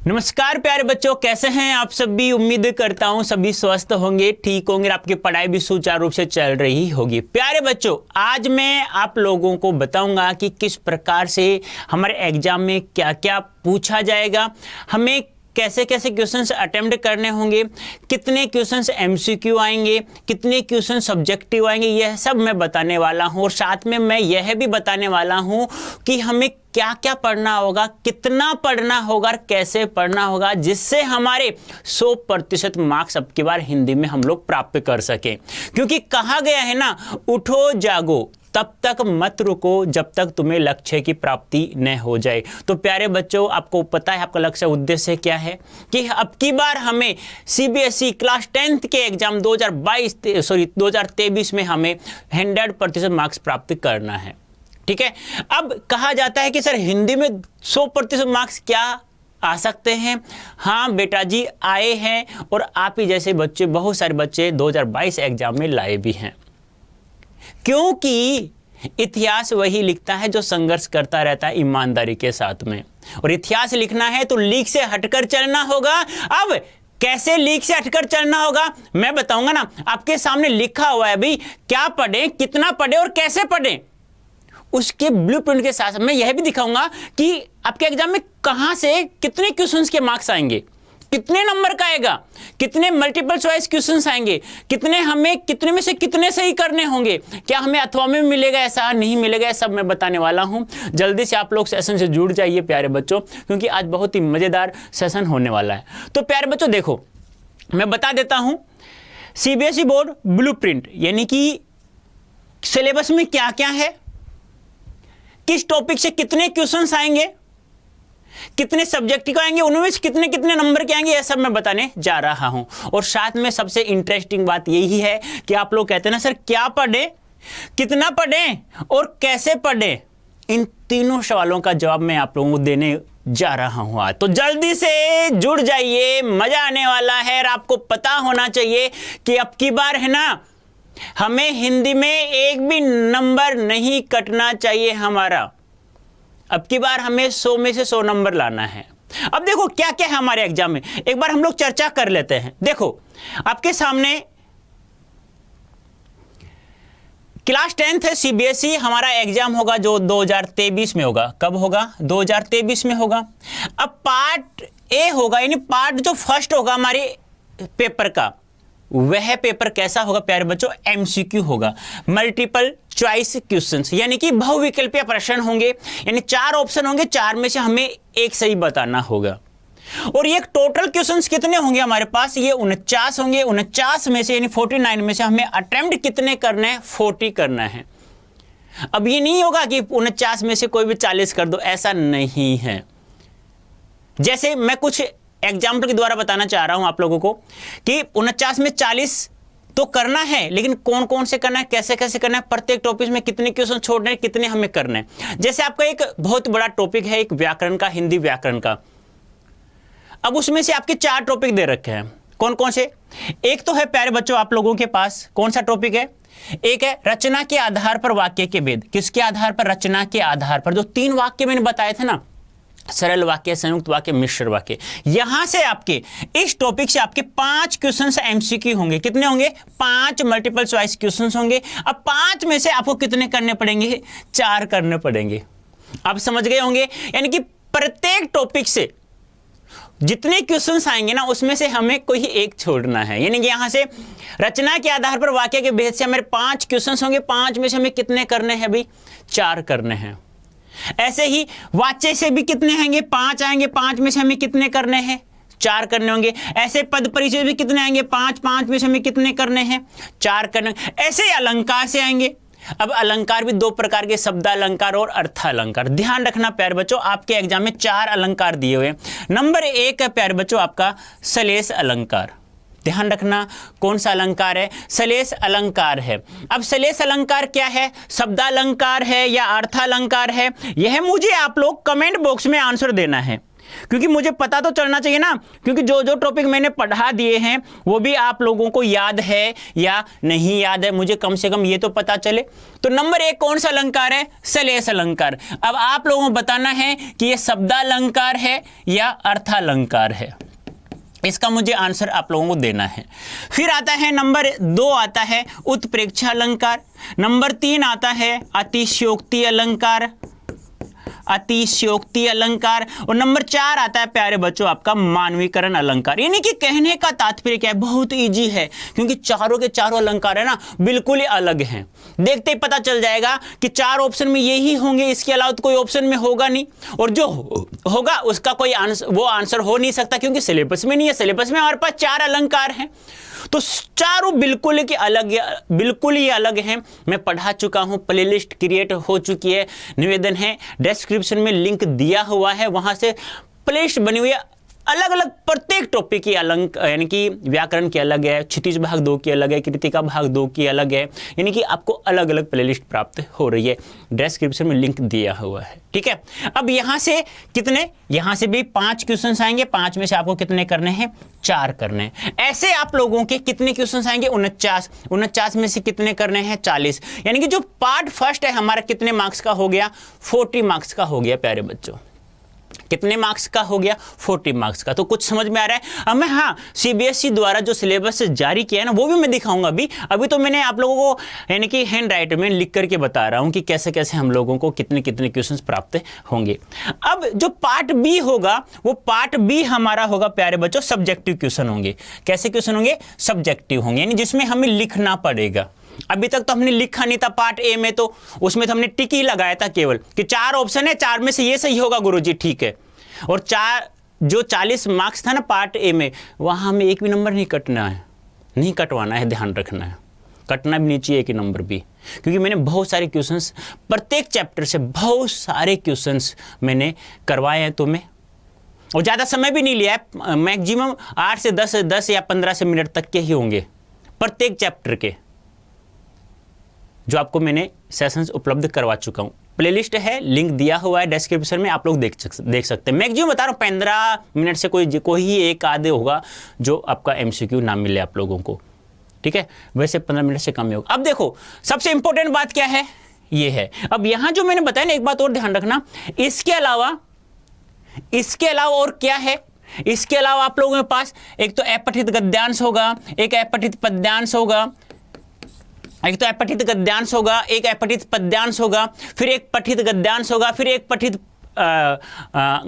नमस्कार प्यारे बच्चों, कैसे हैं आप सभी। उम्मीद करता हूं सभी स्वस्थ होंगे, ठीक होंगे, आपकी पढ़ाई भी सुचारू रूप से चल रही होगी। प्यारे बच्चों, आज मैं आप लोगों को बताऊंगा कि किस प्रकार से हमारे एग्जाम में क्या क्या पूछा जाएगा, हमें कैसे कैसे क्वेश्चंस अटेम्प्ट करने होंगे, कितने क्वेश्चंस एमसीक्यू आएंगे, कितने क्वेश्चन सब्जेक्टिव आएंगे, यह सब मैं बताने वाला हूं। और साथ में मैं यह भी बताने वाला हूं कि हमें क्या क्या पढ़ना होगा, कितना पढ़ना होगा और कैसे पढ़ना होगा, जिससे हमारे 100% मार्क्स अब की बार हिंदी में हम लोग प्राप्त कर सकें। क्योंकि कहा गया है ना, उठो जागो तब तक मत रुको जब तक तुम्हें लक्ष्य की प्राप्ति न हो जाए। तो प्यारे बच्चों, आपको पता है आपका लक्ष्य उद्देश्य क्या है कि अब की बार हमें सीबीएसई क्लास 10th के एग्जाम 2023 में हमें 100% मार्क्स प्राप्त करना है। ठीक है। अब कहा जाता है कि सर हिंदी में 100% मार्क्स क्या आ सकते हैं। हाँ बेटा जी, आए हैं, और आप ही जैसे बच्चे, बहुत सारे बच्चे 2022 एग्जाम में लाए भी हैं। क्योंकि इतिहास वही लिखता है जो संघर्ष करता रहता है ईमानदारी के साथ में, और इतिहास लिखना है तो लीक से हटकर चलना होगा। अब कैसे लीक से हटकर चलना होगा मैं बताऊंगा ना। आपके सामने लिखा हुआ है भाई, क्या पढ़ें, कितना पढ़ें और कैसे पढ़ें। उसके ब्लूप्रिंट के साथ मैं यह भी दिखाऊंगा कि आपके एग्जाम में कहां से कितने क्वेश्चंस के मार्क्स आएंगे, कितने नंबर का आएगा, कितने मल्टीपल चॉइस क्वेश्चंस आएंगे, कितने में से कितने सही करने होंगे, क्या हमें अथवा में मिलेगा, ऐसा नहीं मिलेगा, सब मैं बताने वाला हूं। जल्दी से आप लोग सेशन से जुड़ जाइए प्यारे बच्चों, क्योंकि आज बहुत ही मजेदार सेशन होने वाला है। तो प्यारे बच्चों देखो, मैं बता देता हूं सीबीएसई बोर्ड ब्लूप्रिंट, यानी कि सिलेबस में क्या क्या है, किस टॉपिक से कितने क्वेश्चंस आएंगे, कितने सब्जेक्ट आएंगे, उनमें से कितने कितने नंबर के आएंगे, यह सब मैं बताने जा रहा हूं। और साथ में सबसे इंटरेस्टिंग बात यही है कि आप लोग कहते हैं ना सर क्या पढ़ें, कितना पढ़ें और कैसे पढ़ें। इन तीनों सवालों का जवाब मैं आप लोगों को देने जा रहा हूं आज। तो जल्दी से जुड़ जाइए, मजा आने वाला है। और आपको पता होना चाहिए कि अब की बार है ना, हमें हिंदी में एक भी नंबर नहीं कटना चाहिए हमारा। अब की बार हमें 100 में से 100 नंबर लाना है। अब देखो क्या क्या है हमारे एग्जाम में, एक बार हम लोग चर्चा कर लेते हैं। देखो आपके सामने क्लास 10th है सीबीएसई, हमारा एग्जाम होगा जो 2023 में होगा। कब होगा? 2023 में होगा। अब पार्ट ए होगा, यानी पार्ट जो फर्स्ट होगा हमारे पेपर का, वह पेपर कैसा होगा प्यारे बच्चों? एमसीक्यू होगा, मल्टीपल चॉइस क्वेश्चंस, यानी कि बहुविकल्पीय प्रश्न होंगे, यानी 4 ऑप्शन होंगे, 4 में से हमें एक सही बताना होगा। और ये टोटल क्वेश्चंस कितने होंगे हमारे पास? ये 49 होंगे। 49 में से यानी 49 में से हमें अटेम्प्ट कितने करने हैं? 40 करना है। अब ये नहीं होगा कि 49 में से कोई भी 40 कर दो, ऐसा नहीं है। जैसे मैं कुछ एग्जाम्पल के द्वारा बताना चाह रहा हूं आप लोगों को कि 49 में 40 तो करना है, लेकिन कौन कौन से करना है, कैसे कैसे करना है, प्रत्येक टॉपिक में कितने क्वेश्चन छोड़ने हैं, कितने हमें करने हैं। जैसे आपका एक बहुत बड़ा टॉपिक है एक व्याकरण का, हिंदी व्याकरण का। अब उसमें से आपके 4 टॉपिक दे रखे हैं। कौन कौन से? एक तो है प्यारे बच्चों आप लोगों के पास, कौन सा टॉपिक है? एक है रचना के आधार पर वाक्य के भेद। किसके आधार पर? रचना के आधार पर। जो 3 वाक्य मैंने बताए थे ना, सरल वाक्य, संयुक्त वाक्य, मिश्र वाक्य, यहां से आपके इस टॉपिक से आपके 5 क्वेश्चंस एमसीक्यू होंगे। कितने होंगे? 5 मल्टीपल चॉइस क्वेश्चंस होंगे। अब 5 में से आपको कितने करने पड़ेंगे? 4 करने पड़ेंगे। आप समझ गए होंगे, यानी कि प्रत्येक टॉपिक से जितने क्वेश्चंस आएंगे ना, उसमें से हमें कोई एक छोड़ना है। यानी कि यहां से रचना के आधार पर वाक्य के भेद से हमारे 5 क्वेश्चंस होंगे, 5 में से हमें कितने करने हैं भाई? 4 करने हैं। ऐसे ही वाच्य से भी कितने आएंगे? 5 आएंगे, 5 में से हमें कितने करने हैं? 4 करने होंगे। ऐसे पद परिचय भी कितने आएंगे? 5 में से हमें कितने करने हैं? 4 करने। ऐसे अलंकार से आएंगे। अब अलंकार भी 2 प्रकार के, शब्द अलंकार और अर्थ अलंकार। ध्यान रखना प्यारे बच्चों, आपके एग्जाम में 4 अलंकार दिए हुए। नंबर 1 है प्यारे बच्चों आपका श्लेष अलंकार। ध्यान रखना कौन सा अलंकार है? श्लेष अलंकार है। अब श्लेष अलंकार क्या है? शब्दालंकार है या अर्थालंकार है? यह मुझे आप लोग कमेंट बॉक्स में आंसर देना है। क्योंकि मुझे पता तो चलना चाहिए ना, क्योंकि जो जो टॉपिक मैंने पढ़ा दिए हैं वो भी आप लोगों को याद है या नहीं याद है, मुझे कम से कम ये तो पता चले। तो नंबर 1 कौन सा अलंकार है? श्लेष अलंकार। अब आप लोगों को बताना है कि ये शब्दालंकार है या अर्थालंकार है, इसका मुझे आंसर आप लोगों को देना है। फिर आता है नंबर 2 आता है उत्प्रेक्षा अलंकार, नंबर 3 आता है अतिशयोक्ति अलंकार, अतिशयोक्ति अलंकार, और नंबर 4 आता है प्यारे बच्चों आपका मानवीकरण अलंकार। यानी कि कहने का तात्पर्य क्या है, बहुत इजी है, क्योंकि चारों के चारों अलंकार है ना बिल्कुल ही अलग हैं। देखते ही पता चल जाएगा कि 4 ऑप्शन में यही होंगे, इसके अलावा तो कोई ऑप्शन में होगा नहीं, और जो होगा उसका कोई आंसर, वो आंसर हो नहीं सकता, क्योंकि सिलेबस में नहीं है। सिलेबस में हमारे पास 4 अलंकार हैं, तो चारों बिल्कुल ही अलग हैं। मैं पढ़ा चुका हूं, प्लेलिस्ट क्रिएट हो चुकी है, निवेदन है डिस्क्रिप्शन में लिंक दिया हुआ है, वहां से प्लेलिस्ट बनी हुई है। अलग अलग प्रत्येक टॉपिक की अलग, यानी कि व्याकरण की अलग है, क्षितिज भाग 2 की अलग है, कृतिका भाग 2 की अलग है, यानी कि आपको अलग अलग प्लेलिस्ट प्राप्त हो रही है। डिस्क्रिप्शन में लिंक दिया हुआ है, ठीक है। अब यहाँ से कितने, यहाँ से भी 5 क्वेश्चंस आएंगे, 5 में से आपको कितने करने हैं? 4 करने हैं। ऐसे आप लोगों के कितने क्वेश्चंस आएंगे? 49 में से कितने करने हैं? 40। यानी कि जो पार्ट फर्स्ट है हमारा कितने मार्क्स का हो गया? 40 मार्क्स का हो गया प्यारे बच्चों। कितने मार्क्स का हो गया? 40 मार्क्स का। तो कुछ समझ में आ रहा है? अब मैं, हाँ, सीबीएसई द्वारा जो सिलेबस जारी किया है ना, वो भी मैं दिखाऊंगा। अभी तो मैंने आप लोगों को यानी कि हैंड राइट में लिख करके बता रहा हूं कि कैसे कैसे हम लोगों को कितने कितने क्वेश्चंस प्राप्त होंगे। अब जो पार्ट बी होगा, वो पार्ट बी हमारा होगा प्यारे बच्चों सब्जेक्टिव क्वेश्चन होंगे। कैसे क्वेश्चन होंगे? सब्जेक्टिव होंगे, यानी जिसमें हमें लिखना पड़ेगा। अभी तक तो हमने लिखा नहीं था पार्ट ए में, तो उसमें तो हमने टिक ही लगाया था केवल कि 4 ऑप्शन है, 4 में से ये सही होगा गुरुजी, ठीक है। और 4 जो 40 मार्क्स था ना पार्ट ए में, वहां हमें एक भी नंबर नहीं कटना है, नहीं कटवाना है, ध्यान रखना है। कटना भी नहीं चाहिए एक नंबर भी, क्योंकि मैंने बहुत सारे क्वेश्चंस प्रत्येक चैप्टर से बहुत सारे क्वेश्चंस मैंने करवाए हैं तुम्हें, और ज़्यादा समय भी नहीं लिया है। मैक्सिमम 8 से 10 या 15 से मिनट तक के ही होंगे प्रत्येक चैप्टर के, जो आपको मैंने सेशंस उपलब्ध करवा चुका हूं। प्लेलिस्ट है, लिंक दिया हुआ है डिस्क्रिप्शन में, आप लोग देख सकते हैं। मैक्सिमम बता रहा हूं 15 मिनट से कोई ही एक आधे होगा जो आपका एमसीक्यू ना मिले आप लोगों को, ठीक है। वैसे 15 मिनट से कम ही होगा। अब देखो सबसे इंपॉर्टेंट बात क्या है, ये है। अब यहां जो मैंने बताया ना, एक बात और ध्यान रखना, इसके अलावा और क्या है? इसके अलावा आप लोगों के पास एक तो अपठित गद्यांश होगा, एक अपठित पद्यांश होगा, एक तो अपठित गद्यांश होगा, एक अपठित पद्यांश होगा, फिर एक पठित गद्यांश होगा, फिर एक पठित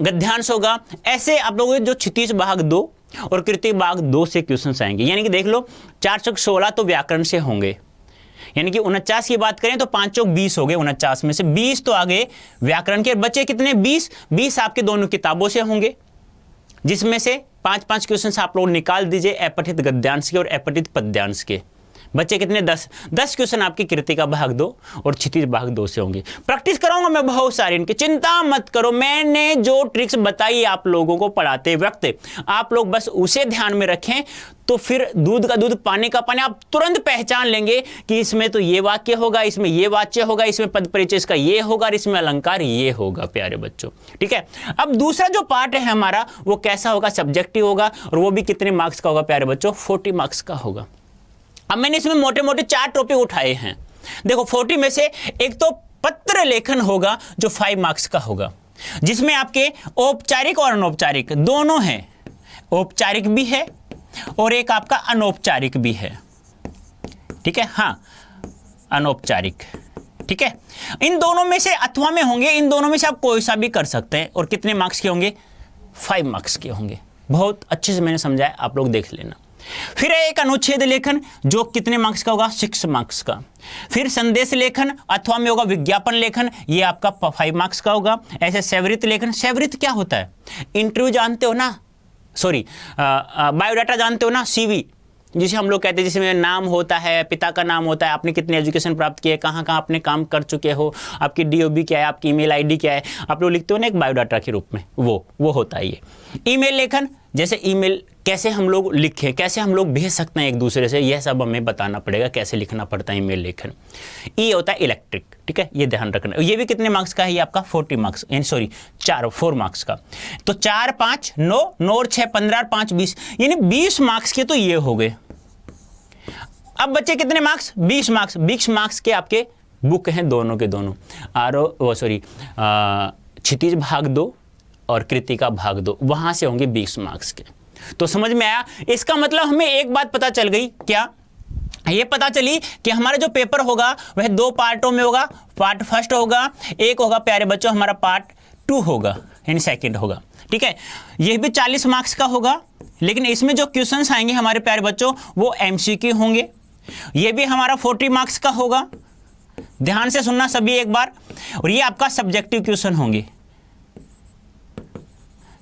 गद्यांश होगा। ऐसे आप लोगों के जो क्षितिज भाग 2 और कृति भाग 2 से क्वेश्चन आएंगे। यानी कि देख लो 4 चौक 16 तो व्याकरण से होंगे, यानी कि 49 की बात करें तो 5 चौक 20 हो गए। 49 में से 20 तो आगे व्याकरण के, बचे कितने? 20 आपके दोनों किताबों से होंगे, जिसमें से 5-5 क्वेश्चन आप लोग निकाल दीजिए अपठित गद्यांश के और अपठित पद्यांश के। बच्चे कितने? 10 क्वेश्चन आपकी कृतिका भाग 2 और क्षितिज भाग 2 से होंगे। प्रैक्टिस कराऊंगा मैं बहुत सारी इनकी, चिंता मत करो। मैंने जो ट्रिक्स बताई आप लोगों को पढ़ाते वक्त, आप लोग बस उसे ध्यान में रखें, तो फिर दूध का दूध पानी का पानी, आप तुरंत पहचान लेंगे कि इसमें तो ये वाक्य होगा, इसमें ये वाच्य होगा, इसमें पद परिचय इसका ये होगा, और इसमें अलंकार ये होगा प्यारे बच्चों, ठीक है। अब दूसरा जो पार्ट है हमारा, वो कैसा होगा? सब्जेक्टिव होगा, और वो भी कितने मार्क्स का होगा प्यारे बच्चों? 40 मार्क्स का होगा। अब मैंने इसमें मोटे मोटे 4 टॉपिक उठाए हैं। देखो 40 में से एक तो पत्र लेखन होगा जो 5 मार्क्स का होगा, जिसमें आपके औपचारिक और अनौपचारिक दोनों हैं। औपचारिक भी है और एक आपका अनौपचारिक भी है, ठीक है। हाँ, अनौपचारिक, ठीक है। इन दोनों में से अथवा में होंगे, इन दोनों में से आप कोई सा भी कर सकते हैं। और कितने मार्क्स के होंगे? 5 मार्क्स के होंगे। बहुत अच्छे से मैंने समझाया, आप लोग देख लेना। फिर एक अनुच्छेद लेखन जो कितने मार्क्स का होगा? 6 मार्क्स का। फिर संदेश लेखन अथवा में होगा विज्ञापन लेखन, ये आपका 5 मार्क्स का होगा। ऐसे सेवरित लेखन, सेवरित क्या होता है? इंटरव्यू जानते हो ना, सॉरी बायोडाटा जानते हो ना, सीवी जिसे हम लोग कहते हैं, जिसमें नाम होता है, पिता का नाम होता है, आपने कितनी एजुकेशन प्राप्त की है, कहाँ कहाँ आपने काम कर चुके हो, आपकी डीओबी क्या है, आपकी ईमेल आईडी क्या है, आप लोग लिखते हो ना एक बायोडाटा के रूप में, वो होता है ये। ईमेल लेखन जैसे ईमेल कैसे हम लोग लिखें, कैसे हम लोग भेज सकते हैं एक दूसरे से, यह सब हमें बताना पड़ेगा, कैसे लिखना पड़ता है ईमेल लेखन। ई होता है इलेक्ट्रिक, ठीक है, ये ध्यान रखना। ये भी कितने मार्क्स का है, ये आपका 40 मार्क्स, सॉरी 4 मार्क्स का। तो 4 5 9 9 और 6 15 और 5 20, यानी 20 मार्क्स के तो ये हो गए। अब बच्चे कितने मार्क्स, 20 मार्क्स। 20 मार्क्स के आपके बुक हैं दोनों के दोनों, क्षितिज भाग 2 और कृतिका भाग 2, वहां से होंगे 20 मार्क्स के। तो समझ में आया? इसका मतलब हमें एक बात पता चल गई, क्या ये पता चली कि हमारा जो पेपर होगा वह 2 पार्टों में होगा। पार्ट फर्स्ट होगा, एक होगा प्यारे बच्चों हमारा पार्ट 2 होगा, यानी सेकंड होगा, ठीक है। यह भी 40 मार्क्स का होगा, लेकिन इसमें जो क्वेश्चंस आएंगे हमारे प्यारे बच्चों वो एमसीक्यू होंगे। यह भी हमारा 40 मार्क्स का होगा, ध्यान से सुनना सभी एक बार। और ये आपका सब्जेक्टिव क्वेश्चन होंगे।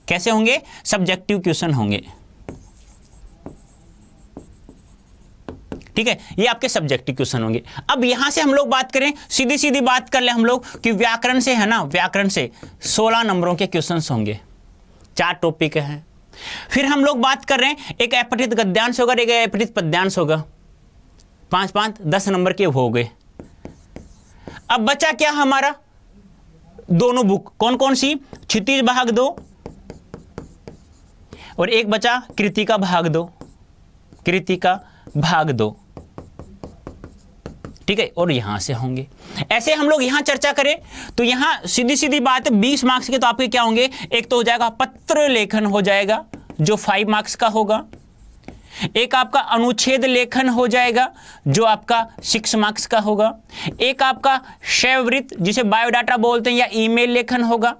कैसे होंगे? सब्जेक्टिव क्वेश्चन होंगे, ठीक है, ये आपके सब्जेक्टिव क्वेश्चन होंगे। अब यहां से हम लोग बात करें, सीधी सीधी बात कर ले हम लोग कि व्याकरण से है ना, व्याकरण से 16 नंबरों के क्वेश्चंस होंगे, 4 टॉपिक हैं। फिर हम लोग बात कर रहे हैं एक अपठित गद्यांश होगा, एक अपठित पद्यांश होगा, 5 5 10 नंबर के हो गए। अब बचा क्या हमारा, दोनों बुक, कौन कौन सी, क्षितिज भाग 2 और एक बचा कृतिका भाग 2, कृतिका भाग 2, ठीक है, और यहां से होंगे। ऐसे हम लोग यहां चर्चा करें तो यहां सीधी सीधी बात है, 20 मार्क्स के तो आपके क्या होंगे, एक तो हो जाएगा पत्र लेखन हो जाएगा जो 5 मार्क्स का होगा, एक आपका अनुच्छेद लेखन हो जाएगा जो आपका 6 मार्क्स का होगा, एक आपका शैववृत्त जिसे बायोडाटा बोलते हैं या ईमेल लेखन होगा,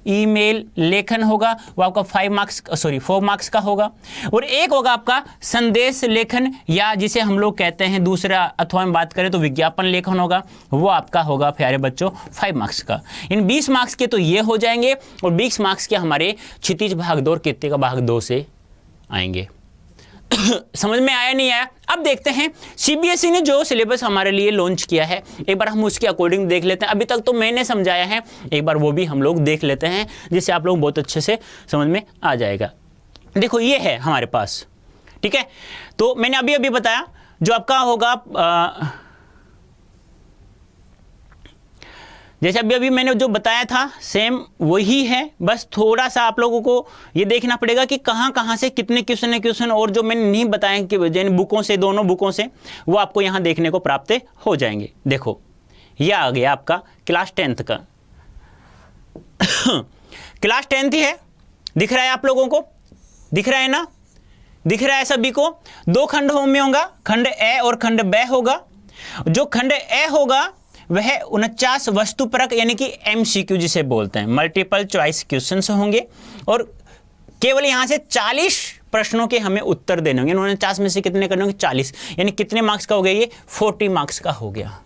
ईमेल लेखन होगा, वो आपका 4 मार्क्स का होगा, और एक होगा आपका संदेश लेखन या जिसे हम लोग कहते हैं दूसरा, अथवा में बात करें तो विज्ञापन लेखन होगा, वो आपका होगा प्यारे बच्चों 5 मार्क्स का। इन 20 मार्क्स के तो ये हो जाएंगे और 20 मार्क्स के हमारे क्षितिज भाग 2 और कृतिका भाग 2 से आएंगे। समझ में आया नहीं आया? अब देखते हैं सीबीएसई ने जो सिलेबस हमारे लिए लॉन्च किया है, एक बार हम उसके अकॉर्डिंग देख लेते हैं। अभी तक तो मैंने समझाया है, एक बार वो भी हम लोग देख लेते हैं जिससे आप लोग बहुत अच्छे से समझ में आ जाएगा। देखो ये है हमारे पास, ठीक है, तो मैंने अभी अभी बताया जो आपका होगा जैसे अभी अभी मैंने जो बताया था सेम वही है, बस थोड़ा सा आप लोगों को ये देखना पड़ेगा कि कहाँ कहाँ से कितने क्वेश्चन है, क्वेश्चन और जो मैंने नहीं बताया कि जिन बुकों से, दोनों बुकों से, वो आपको यहाँ देखने को प्राप्त हो जाएंगे। देखो ये आ गया आपका क्लास 10th का क्लास 10th ही है, दिख रहा है आप लोगों को, दिख रहा है ना, दिख रहा है सभी को। 2 खंडों में होगा, खंड ए और खंड ब होगा। जो खंड ए होगा वह 49 वस्तुपरक यानी कि एमसीक्यू जिसे बोलते हैं, मल्टीपल चॉइस क्वेश्चंस होंगे, और केवल यहां से 40 प्रश्नों के हमें उत्तर देने होंगे। 49 में से कितने करने होंगे, 40, यानी कितने मार्क्स का हो गया, ये 40 मार्क्स का हो गया।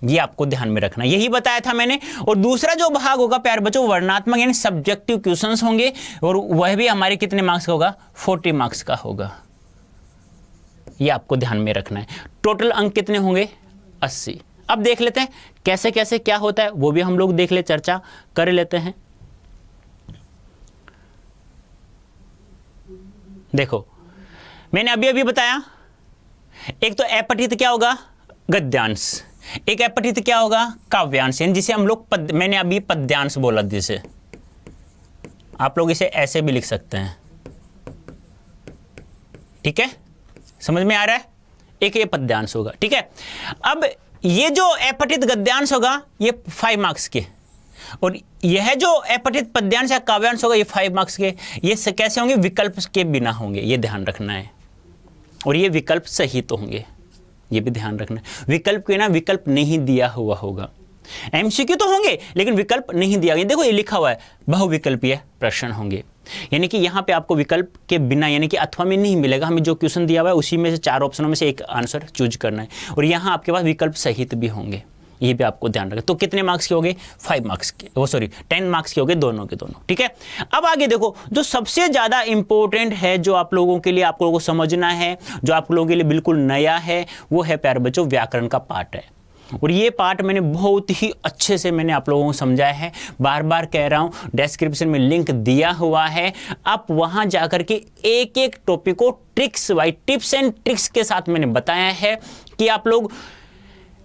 ये आपको ध्यान में रखना, यही बताया था मैंने। और दूसरा जो भाग होगा प्यारे बच्चों वर्णनात्मक यानी सब्जेक्टिव क्वेश्चंस होंगे, और वह भी हमारे कितने मार्क्स का होगा, 40 मार्क्स का होगा। ये आपको ध्यान में रखना है। टोटल अंक कितने होंगे, 80। अब देख लेते हैं कैसे कैसे क्या होता है, वो भी हम लोग देख ले, चर्चा कर लेते हैं। देखो मैंने अभी अभी बताया, एक तो अपठित क्या होगा, गद्यांश, एक अपठित क्या होगा, काव्यांश, जिसे हम लोग मैंने अभी पद्यांश बोला, जिसे आप लोग इसे ऐसे भी लिख सकते हैं, ठीक है, समझ में आ रहा है। एक ये पद्यांश होगा, ठीक है। अब ये जो अपठित गद्यांश होगा ये 5 मार्क्स के, और यह जो अपठित पद्यांश या काव्यांश होगा ये 5 मार्क्स के। ये कैसे होंगे, विकल्प के बिना होंगे, ये ध्यान रखना है। और ये विकल्प सहित होंगे, ये भी ध्यान रखना है। विकल्प के ना, विकल्प नहीं दिया हुआ होगा। एमसीक्यू तो होंगे लेकिन विकल्प नहीं दिया गया। देखो ये लिखा हुआ है बहुविकल्पीय प्रश्न होंगे, यानी कि यहाँ पे आपको विकल्प के बिना यानी कि अथवा में नहीं मिलेगा। हमें जो क्वेश्चन दिया हुआ है उसी में से 4 ऑप्शनों में से एक आंसर चूज करना है, और यहाँ आपके पास विकल्प सहित भी होंगे, ये भी आपको ध्यान रखें। तो कितने मार्क्स के हो गए, 5 मार्क्स के, 10 मार्क्स के हो गए दोनों के दोनों, ठीक है। अब आगे देखो, जो सबसे ज़्यादा इंपॉर्टेंट है, जो आप लोगों के लिए, आप लोगों को समझना है, जो आप लोगों के लिए बिल्कुल नया है, वो है प्यारे बच्चों व्याकरण का पार्ट है। और ये पार्ट मैंने बहुत ही अच्छे से मैंने आप लोगों को समझाया है, बार बार कह रहा हूँ, डिस्क्रिप्शन में लिंक दिया हुआ है, आप वहाँ जाकर के एक एक टॉपिक को tricks wise tips and tricks के साथ मैंने बताया है कि आप लोग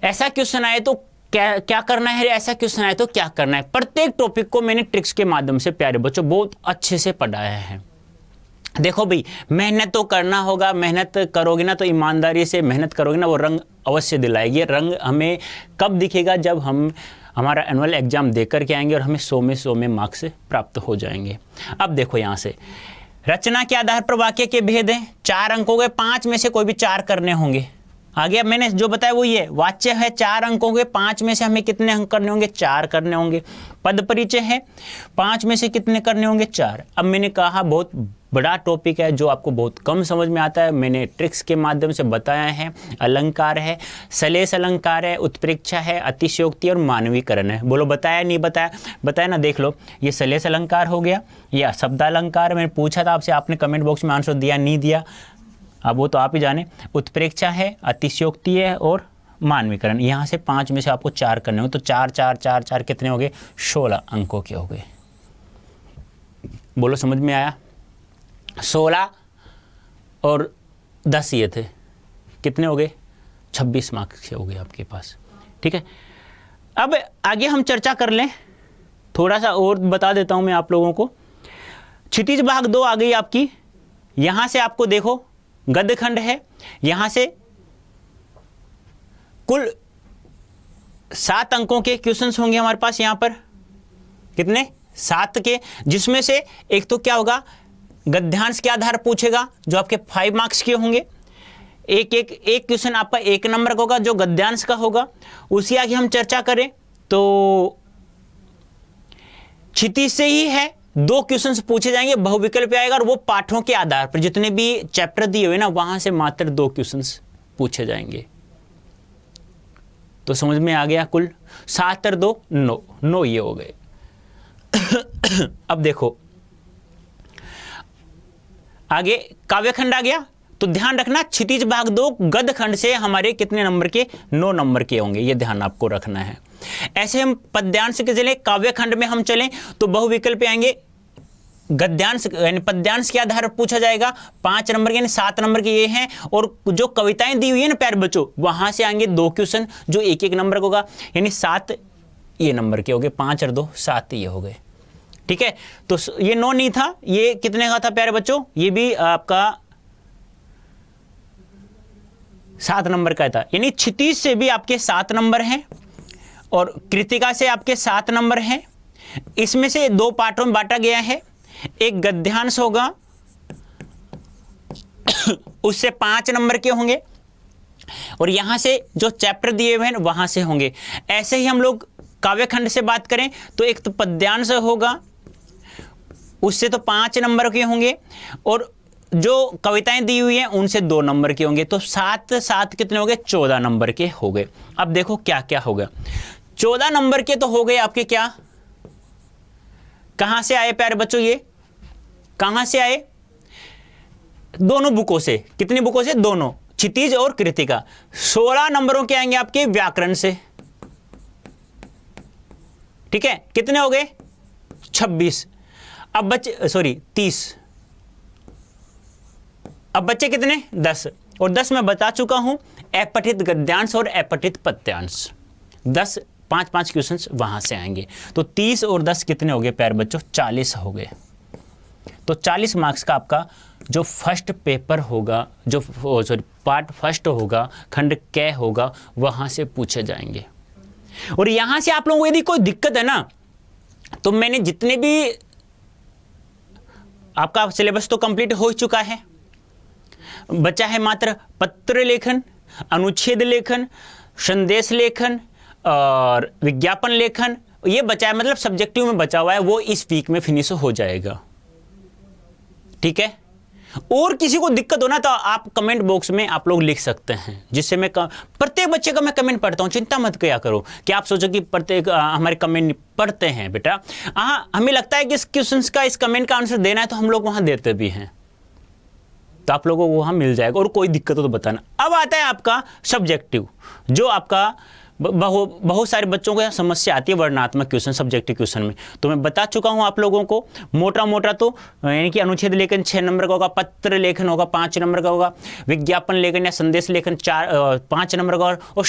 ऐसा क्वेश्चन आए तो क्या करना है, ऐसा क्वेश्चन आए तो क्या करना है। प्रत्येक टॉपिक को मैंने ट्रिक्स के माध्यम से प्यारे बच्चों बहुत अच्छे से पढ़ाया है। देखो भाई, मेहनत तो करना होगा, मेहनत करोगे ना तो ईमानदारी से मेहनत करोगे ना, वो रंग अवश्य दिलाएगी। रंग हमें कब दिखेगा, जब हम हमारा एनुअल एग्जाम देकर के आएंगे और हमें 100 में 100 में मार्क्स प्राप्त हो जाएंगे। अब देखो यहाँ से रचना के आधार पर वाक्य के भेद हैं, 4 अंकों के 5 में से कोई भी 4 करने होंगे। आगे अब मैंने जो बताया वो ये वाच्य है, 4 अंकों के 5 में से हमें कितने अंक करने होंगे, 4 करने होंगे। पद परिचय है, 5 में से कितने करने होंगे, 4। अब मैंने कहा बहुत बड़ा टॉपिक है जो आपको बहुत कम समझ में आता है, मैंने ट्रिक्स के माध्यम से बताया है। अलंकार है, सलेस अलंकार है, उत्प्रेक्षा है, अतिशयोक्ति और मानवीकरण है। बोलो बताया नहीं बताया, बताया ना, देख लो। ये सलेस अलंकार हो गया, या शब्दालंकार मैंने पूछा था आपसे, आपने कमेंट बॉक्स में आंसर दिया नहीं दिया, अब वो तो आप ही जाने। उत्प्रेक्षा है, अतिशयोक्ति है और मानवीकरण। यहाँ से 5 में से आपको 4 करने हो, तो 4 4 4 4 कितने हो गए, 16 अंकों के हो गए। बोलो समझ में आया। 16 और 10 ये थे, कितने हो गए, 26 मार्क्स हो गए आपके पास। ठीक है, अब आगे हम चर्चा कर लें, थोड़ा सा और बता देता हूं मैं आप लोगों को। क्षितिज भाग 2 आ गई आपकी। यहां से आपको देखो गद्य खंड है, यहां से कुल 7 अंकों के क्वेश्चंस होंगे हमारे पास। यहां पर कितने, 7 के, जिसमें से एक तो क्या होगा, गद्यांश के आधार पूछेगा जो आपके 5 मार्क्स के होंगे। एक क्वेश्चन आपका 1 नंबर का होगा जो गद्यांश का होगा। उसी आगे हम चर्चा करें तो क्षितिज से ही है, 2 क्वेश्चंस पूछे जाएंगे, बहुविकल्प आएगा, और वो पाठों के आधार पर जितने भी चैप्टर दिए हुए ना वहां से मात्र 2 क्वेश्चंस पूछे जाएंगे। तो समझ में आ गया, कुल 7 और 2 9 ये हो गए। अब देखो आगे काव्यखंड आ गया, तो ध्यान रखना क्षितिज भाग 2 गद्य खंड से हमारे कितने नंबर के, 9 नंबर के होंगे, ये ध्यान आपको रखना है। ऐसे हम पद्यांश के चले, काव्यखंड में हम चलें तो बहुविकल्प आएंगे, गद्यांश यानी पद्यांश के आधार पर पूछा जाएगा, 5 नंबर के यानी 7 नंबर के ये हैं। और जो कविताएं दी हुई है ना प्यारे बच्चों, वहां से आएंगे 2 क्वेश्चन जो 1 नंबर का होगा, यानी 7 ये नंबर के हो गए, 5 और 2 7 ये हो गए। ठीक है, तो ये 9 नहीं था, ये कितने का था प्यारे बच्चों, ये भी आपका 7 नंबर का था। यानी क्षितिज से भी आपके 7 नंबर हैं और कृतिका से आपके 7 नंबर हैं। इसमें से 2 पार्टों में बांटा गया है, एक गद्यांश होगा उससे 5 नंबर के होंगे, और यहां से जो चैप्टर दिए हुए हैं वहां से होंगे। ऐसे ही हम लोग काव्यखंड से बात करें तो एक तो पद्यांश होगा, उससे तो 5 नंबर के होंगे, और जो कविताएं दी हुई हैं उनसे 2 नंबर के होंगे। तो 7 7 कितने हो गए, 14 नंबर के हो गए। अब देखो क्या क्या होगा, 14 नंबर के तो हो गए आपके, क्या कहां से आए प्यारे बच्चों, ये कहां से आए, दोनों बुकों से। कितनी बुकों से, दोनों, क्षितिज और कृतिका। 16 नंबरों के आएंगे आपके व्याकरण से। ठीक है, कितने हो गए, 26। अब बच्चे 30, अब बच्चे कितने, 10। और 10 मैं बता चुका हूं, अपठित गद्यांश और अपठित पद्यांश, 10 5 क्वेश्चंस वहां से आएंगे। तो 30 और 10 कितने हो गए प्यारे बच्चों, 40 हो गए। तो 40 मार्क्स का आपका जो फर्स्ट पेपर होगा, जो पार्ट फर्स्ट होगा, खंड क होगा, वहां से पूछे जाएंगे। और यहां से आप लोगों को यदि कोई दिक्कत है ना, तो मैंने जितने भी, आपका सिलेबस तो कंप्लीट हो चुका है, बचा है मात्र पत्र लेखन, अनुच्छेद लेखन, संदेश लेखन और विज्ञापन लेखन, ये बचा है, मतलब सब्जेक्टिव में बचा हुआ है, वो इस वीक में फिनिश हो जाएगा। ठीक है, और किसी को दिक्कत हो ना तो आप कमेंट बॉक्स में आप लोग लिख सकते हैं, जिससे मैं प्रत्येक बच्चे का मैं कमेंट पढ़ता हूं। चिंता मत किया करो कि आप सोचो कि प्रत्येक हमारे कमेंट पढ़ते हैं। बेटा हाँ, हमें लगता है कि इस क्वेश्चन का, इस कमेंट का आंसर देना है तो हम लोग वहां देते भी हैं, तो आप लोगों को वहां मिल जाएगा, और कोई दिक्कत हो तो बताना। अब आता है आपका सब्जेक्टिव, जो आपका बहुत सारे बच्चों को यहाँ समस्या आती है वर्णनात्मक क्वेश्चन, सब्जेक्टिव क्वेश्चन में। तो मैं बता चुका हूँ आप लोगों को मोटा मोटा, तो यानी कि अनुच्छेद लेखन 6 नंबर का होगा, पत्र लेखन होगा 5 नंबर का होगा, विज्ञापन लेखन या संदेश लेखन 5 नंबर का, और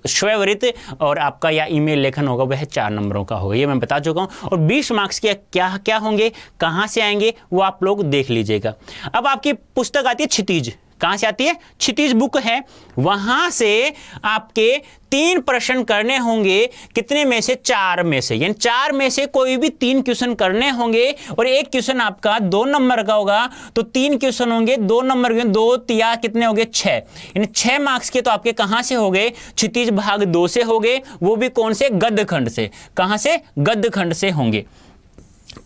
स्वयंवृत्त और आपका या ईमेल लेखन होगा वह 4 नंबरों का होगा। ये मैं बता चुका हूँ। और 20 मार्क्स के क्या क्या होंगे, कहाँ से आएंगे, वो आप लोग देख लीजिएगा। अब आपकी पुस्तक आती है क्षितिज, कहां से आती है? क्षितिज बुक है, वहां से आपके 3 प्रश्न करने होंगे, कितने में से? 4 में से, यानी 4 में से कोई भी 3 क्वेश्चन करने होंगे, और एक क्वेश्चन आपका 2 नंबर का होगा, तो 3 क्वेश्चन होंगे 2 नंबर के, 2 या कितने होंगे? 6, यानी 6 मार्क्स के तो आपके कहां से हो गए? क्षितिज भाग 2 से हो गए, वो भी कौन से? गद्य खंड से। कहां से? गद्य खंड से होंगे।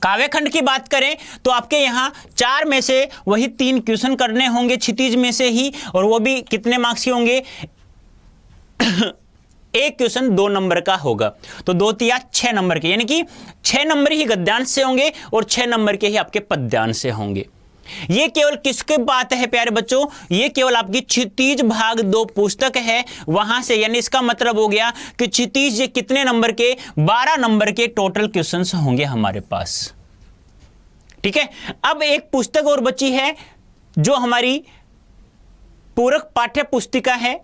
काव्य खंड की बात करें तो आपके यहाँ 4 में से वही 3 क्वेश्चन करने होंगे क्षितिज में से ही, और वो भी कितने मार्क्स के होंगे? एक क्वेश्चन 2 नंबर का होगा, तो 2 या 6 नंबर के, यानी कि 6 नंबर ही गद्यांश से होंगे और 6 नंबर के ही आपके पद्यांश से होंगे। ये केवल किसकी बात है प्यारे बच्चों? ये केवल आपकी क्षितिज भाग 2 पुस्तक है, वहां से, यानी इसका मतलब हो गया कि क्षितिज कितने नंबर के? 12 नंबर के टोटल क्वेश्चंस होंगे हमारे पास। ठीक है, अब एक पुस्तक और बची है जो हमारी पूरक पाठ्य पुस्तिका है,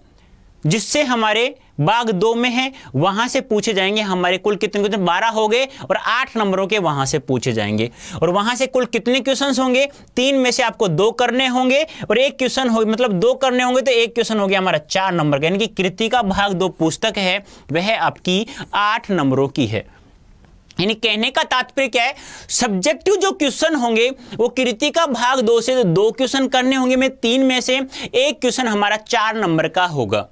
जिससे हमारे भाग 2 में है, वहां से पूछे जाएंगे हमारे कुल कितने क्वेश्चन? 12 हो गए, और 8 नंबरों के वहां से पूछे जाएंगे। और वहां से कुल कितने क्वेश्चंस होंगे? 3 में से आपको 2 करने होंगे, और एक क्वेश्चन हो, मतलब 2 करने होंगे तो एक क्वेश्चन हो गया हमारा 4 नंबर का, यानी कि कृतिका भाग 2 पुस्तक है वह आपकी 8 नंबरों की है। यानी कहने का तात्पर्य क्या है? सब्जेक्टिव जो क्वेश्चन होंगे वो कृतिका भाग 2 से 2 क्वेश्चन करने होंगे, में 3 में से एक क्वेश्चन हमारा 4 नंबर का होगा।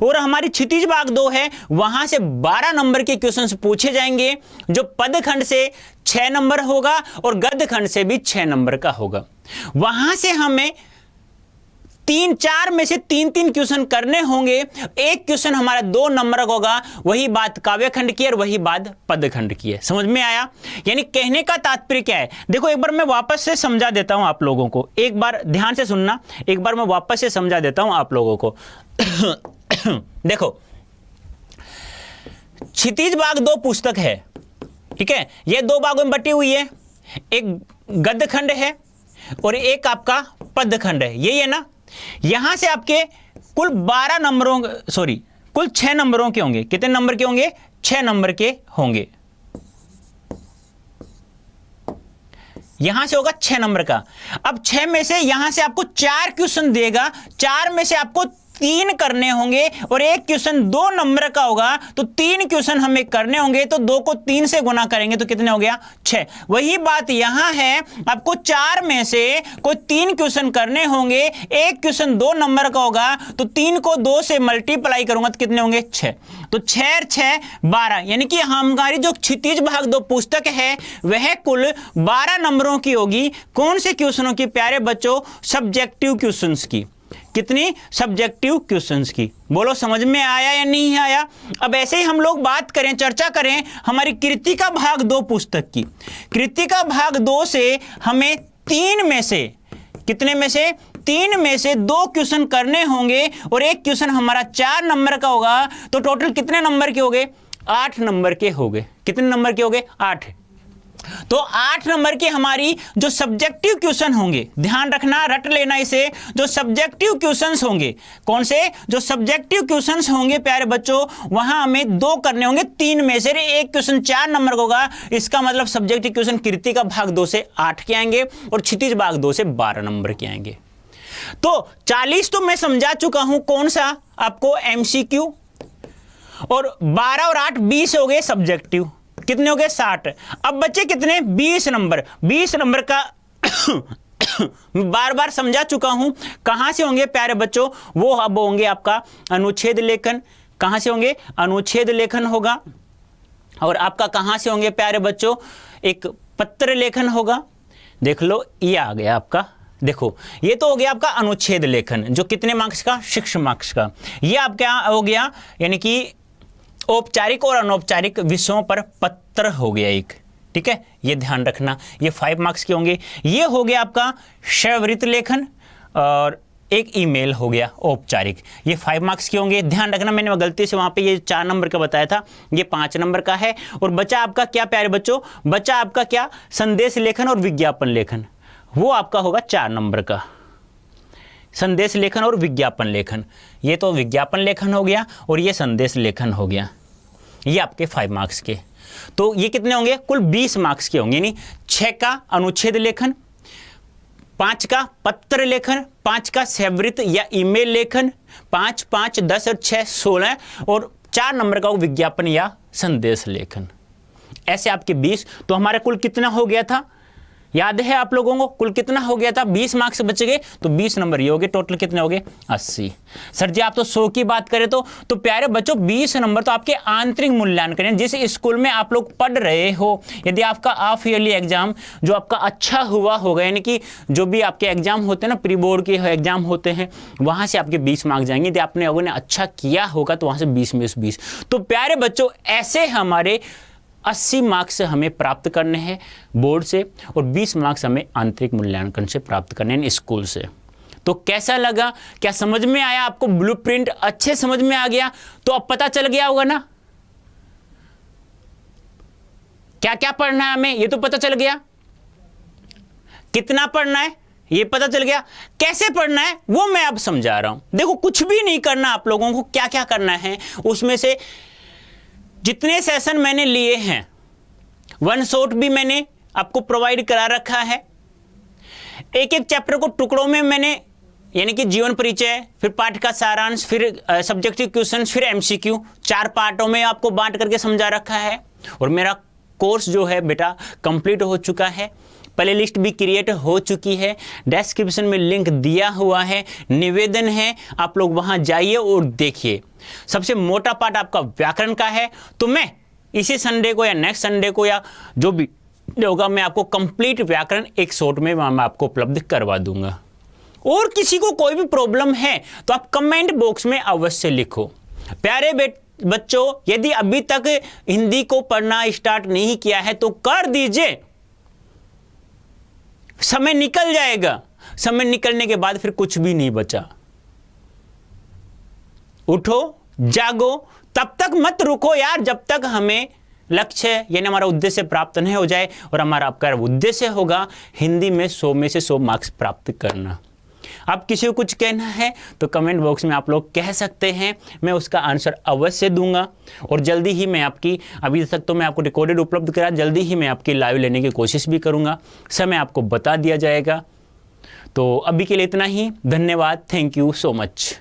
और हमारी क्षितिज भाग 2 है, वहां से 12 नंबर के क्वेश्चंस पूछे जाएंगे, जो पद खंड से 6 नंबर होगा और गद्य खंड से भी 6 नंबर का होगा। वहां से हमें 4 में से 3 क्वेश्चन करने होंगे, एक क्वेश्चन हमारा 2 नंबर का होगा। वही बात काव्य खंड की और वही बात पद खंड की है। समझ में आया? यानी कहने का तात्पर्य क्या है? देखो एक बार मैं वापस से समझा देता हूं आप लोगों को, एक बार ध्यान से सुनना, एक बार मैं वापस से समझा देता हूं आप लोगों को। देखो, क्षितिज भाग 2 पुस्तक है, ठीक है, ये 2 भागों में बटी हुई है, एक गद्य खंड है और एक आपका पद खंड है, यही है ना। यहां से आपके कुल 12 नंबरों, सॉरी कुल 6 नंबरों के होंगे। कितने नंबर के होंगे? 6 नंबर के होंगे। यहां से होगा 6 नंबर का। अब 6 में से यहां से आपको 4 क्वेश्चन देगा, 4 में से आपको 3 करने होंगे और एक क्वेश्चन 2 नंबर का होगा, तो 3 क्वेश्चन हमें करने होंगे, तो 2 को 3 से गुना करेंगे तो कितने हो गया? 6। वही बात यहां है, आपको 4 में से कोई 3 क्वेश्चन करने होंगे, एक क्वेश्चन 2 नंबर का होगा, तो 3 को 2 से मल्टीप्लाई करूंगा तो कितने होंगे? 6। तो 6 6 12, यानी कि हमारी जो क्षितिज भाग 2 पुस्तक है वह कुल 12 नंबरों की होगी। कौन से क्वेश्चनों की प्यारे बच्चों? सब्जेक्टिव क्वेश्चंस की। कितनी? सब्जेक्टिव क्वेश्चंस की। बोलो समझ में आया या नहीं आया? अब ऐसे ही हम लोग बात करें, चर्चा करें हमारी कृतिका भाग 2 पुस्तक की। कृतिका भाग 2 से हमें 3 में से, कितने में से? 3 में से 2 क्वेश्चन करने होंगे और एक क्वेश्चन हमारा 4 नंबर का होगा, तो टोटल कितने नंबर के हो गए? 8 नंबर के हो गए। कितने नंबर के हो गए? 8। तो 8 नंबर के हमारी जो सब्जेक्टिव क्वेश्चन होंगे, ध्यान रखना, रट लेना इसे, जो सब्जेक्टिव क्वेश्चंस होंगे, कौन से? जो सब्जेक्टिव क्वेश्चंस होंगे प्यारे बच्चों, वहां हमें 2 करने होंगे 3 में से, एक क्वेश्चन 4 नंबर का होगा। इसका मतलब सब्जेक्टिव क्वेश्चन कृतिका भाग 2 से 8 के आएंगे और क्षितिज भाग 2 से 12 नंबर के आएंगे। तो 40 तो मैं समझा चुका हूं, कौन सा? आपको एमसीक्यू, और 12 और 8 20 हो गए सब्जेक्टिव। कितने हो गए? 60। अब बच्चे कितने? 20 नंबर। 20 नंबर का बार बार समझा चुका हूं। कहां से होंगे प्यारे बच्चों? वो अब होंगे आपका अनुच्छेद लेखन। कहां से होंगे? अनुच्छेद लेखन होगा। और आपका कहां से होंगे प्यारे बच्चों? एक पत्र लेखन होगा। देख लो, ये आ गया आपका। देखो, ये तो हो गया आपका अनुच्छेद लेखन, जो कितने मार्क्स का? 6 मार्क्स का। ये आपका हो गया, यानी कि औपचारिक और अनौपचारिक विषयों पर पत्र हो गया एक। ठीक है, ये ध्यान रखना, ये 5 मार्क्स के होंगे। ये हो गया आपका स्वयंवृत्त लेखन, और एक ईमेल हो गया औपचारिक, ये 5 मार्क्स के होंगे। ध्यान रखना मैंने गलती से वहाँ पे ये 4 नंबर का बताया था, ये 5 नंबर का है। और बचा आपका क्या प्यारे बच्चों, बचा आपका क्या, संदेश लेखन और विज्ञापन लेखन, वो आपका होगा 4 नंबर का। संदेश लेखन और विज्ञापन लेखन, ये तो विज्ञापन लेखन हो गया और ये संदेश लेखन हो गया, ये आपके 5 मार्क्स के। तो ये कितने होंगे, कुल 20 मार्क्स के होंगे। यानी 6 का अनुच्छेद लेखन, 5 का पत्र लेखन, 5 का सेवृत या ईमेल लेखन, 5, 5, 10 और 6, 16 और 4 नंबर का विज्ञापन या संदेश लेखन। ऐसे आपके 20, तो हमारा कुल कितना हो गया था, याद है आप लोगों को कुल कितना हो गया था, 20 मार्क्स बच गए। तो 20 नंबर ये हो गए, टोटल कितने हो गए 80। सर जी आप तो 100 की बात करें तो प्यारे बच्चों 20 नंबर तो आपके आंतरिक मूल्यांकन, जिस स्कूल में आप लोग पढ़ रहे हो, यदि आपका हाफ ईयरली एग्जाम जो आपका अच्छा हुआ होगा, यानी कि जो भी आपके एग्जाम होते हैं ना, प्री बोर्ड के एग्जाम होते हैं, वहां से आपके 20 मार्क्स जाएंगे। यदि आपने लोगों ने अच्छा किया होगा तो वहां से 20 में 20। तो प्यारे बच्चों ऐसे हमारे 80 मार्क्स हमें प्राप्त करने हैं बोर्ड से और 20 मार्क्स हमें आंतरिक मूल्यांकन से प्राप्त करने हैं स्कूल से। तो कैसा लगा, क्या समझ में आया आपको, ब्लूप्रिंट अच्छे समझ में आ गया? तो अब पता चल गया होगा ना क्या क्या पढ़ना है हमें, ये तो पता चल गया। कितना पढ़ना है ये पता चल गया, कैसे पढ़ना है वो मैं अब समझा रहा हूं। देखो कुछ भी नहीं करना आप लोगों को, क्या क्या करना है उसमें से जितने सेशन मैंने लिए हैं, वन शॉट भी मैंने आपको प्रोवाइड करा रखा है। एक एक चैप्टर को टुकड़ों में मैंने, यानी कि जीवन परिचय, फिर पाठ का सारांश, फिर सब्जेक्टिव क्वेश्चंस, फिर एमसीक्यू, 4 पार्टों में आपको बांट करके समझा रखा है। और मेरा कोर्स जो है बेटा कंप्लीट हो चुका है, प्ले लिस्ट भी क्रिएट हो चुकी है, डिस्क्रिप्शन में लिंक दिया हुआ है, निवेदन है आप लोग वहां जाइए और देखिए। सबसे मोटा पार्ट आपका व्याकरण का है, तो मैं इसी संडे को या नेक्स्ट संडे को या जो भी होगा मैं आपको कंप्लीट व्याकरण एक शॉट में मैं आपको उपलब्ध करवा दूंगा। और किसी को कोई भी प्रॉब्लम है तो आप कमेंट बॉक्स में अवश्य लिखो। प्यारे बच्चों यदि अभी तक हिंदी को पढ़ना स्टार्ट नहीं किया है तो कर दीजिए, समय निकल जाएगा, समय निकलने के बाद फिर कुछ भी नहीं बचा। उठो जागो, तब तक मत रुको यार जब तक हमें लक्ष्य यानी हमारा उद्देश्य प्राप्त नहीं हो जाए। और हमारा आपका उद्देश्य होगा हिंदी में 100 में से 100 मार्क्स प्राप्त करना। आप किसी को कुछ कहना है तो कमेंट बॉक्स में आप लोग कह सकते हैं, मैं उसका आंसर अवश्य दूंगा। और जल्दी ही मैं आपकी, अभी तक तो मैं आपको रिकॉर्डेड उपलब्ध करा, जल्दी ही मैं आपकी लाइव लेने की कोशिश भी करूंगा, समय आपको बता दिया जाएगा। तो अभी के लिए इतना ही, धन्यवाद, थैंक यू सो मच।